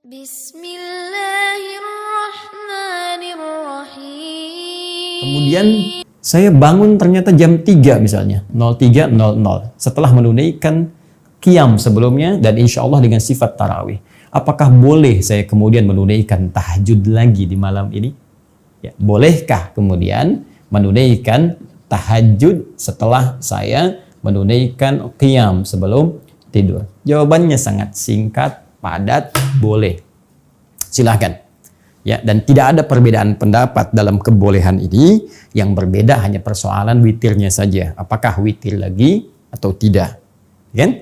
Bismillahirrahmanirrahim. Kemudian saya bangun ternyata jam 3 misalnya, 03.00 setelah menunaikan qiyam sebelumnya dan insya Allah dengan sifat tarawih. Apakah boleh saya kemudian menunaikan tahajud lagi di malam ini? Ya, bolehkah kemudian menunaikan tahajud setelah saya menunaikan qiyam sebelum tidur? Jawabannya sangat singkat, padat, boleh. Silahkan. Ya, dan tidak ada perbedaan pendapat dalam kebolehan ini. Yang berbeda hanya persoalan witirnya saja. Apakah witir lagi atau tidak? Kan?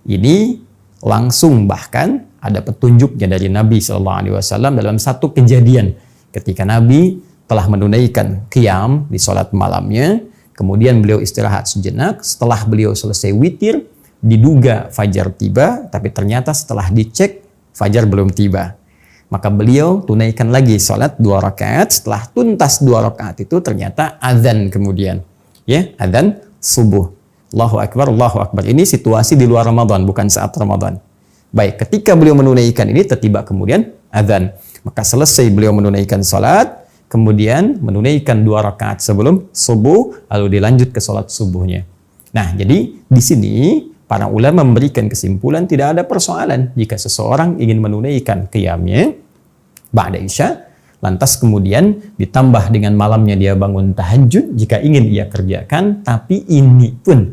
Ini langsung bahkan ada petunjuknya dari Nabi SAW dalam satu kejadian ketika Nabi telah menunaikan qiyam di sholat malamnya. Kemudian beliau istirahat sejenak. Setelah beliau selesai witir, diduga fajar tiba, tapi ternyata setelah dicek fajar belum tiba. Maka beliau tunaikan lagi sholat 2 rakaat. Setelah tuntas 2 rakaat itu ternyata azan kemudian. Ya, azan subuh. Allahu Akbar, Allahu Akbar. Ini situasi di luar Ramadan, bukan saat Ramadan. Baik, ketika beliau menunaikan ini, tiba kemudian azan. Maka selesai beliau menunaikan sholat, kemudian menunaikan 2 rakaat sebelum subuh, lalu dilanjut ke sholat subuhnya. Nah, jadi di sini para ulama memberikan kesimpulan tidak ada persoalan jika seseorang ingin menunaikan qiyamnya ba'da isya, lantas kemudian ditambah dengan malamnya dia bangun tahajud jika ingin ia kerjakan, tapi ini pun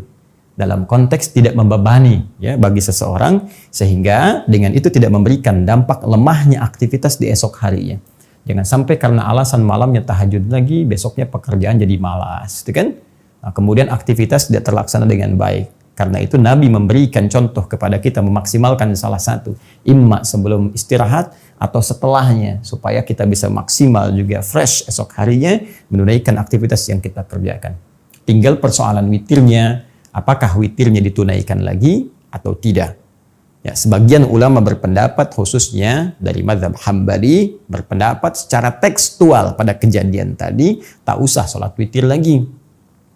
dalam konteks tidak membebani ya bagi seseorang, sehingga dengan itu tidak memberikan dampak lemahnya aktivitas di esok harinya. Jangan sampai karena alasan malamnya tahajud lagi, besoknya pekerjaan jadi malas, gitu kan? Nah, kemudian aktivitas tidak terlaksana dengan baik. Karena itu Nabi memberikan contoh kepada kita memaksimalkan salah satu, imma sebelum istirahat atau setelahnya, supaya kita bisa maksimal juga fresh esok harinya menunaikan aktivitas yang kita kerjakan. Tinggal persoalan witirnya, apakah witirnya ditunaikan lagi atau tidak. Ya, sebagian ulama berpendapat, khususnya dari mazhab Hambali, berpendapat secara tekstual pada kejadian tadi, tak usah sholat witir lagi.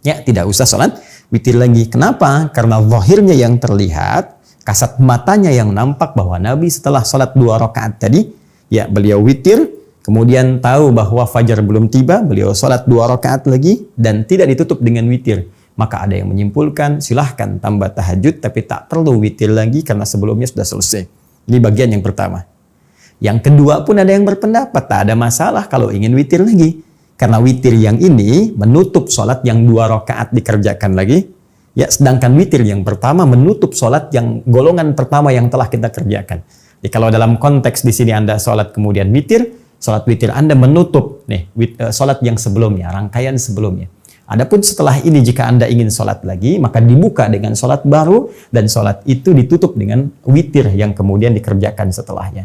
Ya, tidak usah sholat witir lagi. Kenapa? Karena zahirnya yang terlihat, kasat matanya yang nampak bahwa Nabi setelah sholat 2 rakaat tadi, ya beliau witir, kemudian tahu bahwa fajar belum tiba, beliau sholat 2 rakaat lagi, dan tidak ditutup dengan witir. Maka ada yang menyimpulkan, silahkan tambah tahajud, tapi tak perlu witir lagi karena sebelumnya sudah selesai. Ini bagian yang pertama. Yang kedua pun ada yang berpendapat, tak ada masalah kalau ingin witir lagi. Karena witir yang ini menutup sholat yang 2 rakaat dikerjakan lagi. Ya, sedangkan witir yang pertama menutup sholat yang golongan pertama yang telah kita kerjakan. Jadi kalau dalam konteks di sini Anda sholat kemudian witir, sholat witir Anda menutup nih sholat yang sebelumnya, rangkaian sebelumnya. Adapun setelah ini jika Anda ingin sholat lagi, maka dibuka dengan sholat baru dan sholat itu ditutup dengan witir yang kemudian dikerjakan setelahnya.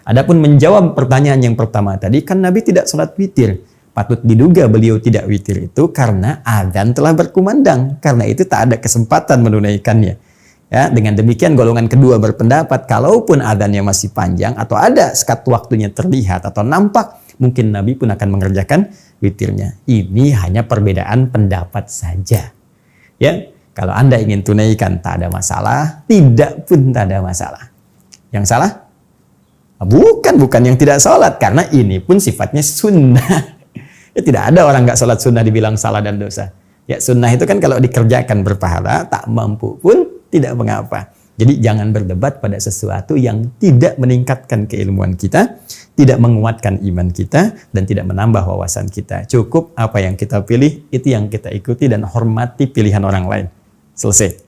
Adapun menjawab pertanyaan yang pertama tadi, kan Nabi tidak sholat witir. Patut diduga beliau tidak witir itu karena adzan telah berkumandang. Karena itu tak ada kesempatan menunaikannya. Ya, dengan demikian golongan kedua berpendapat kalaupun adzannya masih panjang atau ada sekat waktunya terlihat atau nampak, mungkin Nabi pun akan mengerjakan witirnya. Ini hanya perbedaan pendapat saja. Ya, kalau Anda ingin tunaikan tak ada masalah, tidak pun tak ada masalah. Yang salah? Bukan yang tidak sholat, karena ini pun sifatnya sunnah. Ya, tidak ada orang nggak sholat sunnah dibilang salah dan dosa. Ya, sunnah itu kan kalau dikerjakan berpahala, tak mampu pun tidak mengapa. Jadi jangan berdebat pada sesuatu yang tidak meningkatkan keilmuan kita, tidak menguatkan iman kita, dan tidak menambah wawasan kita. Cukup apa yang kita pilih, itu yang kita ikuti dan hormati pilihan orang lain. Selesai.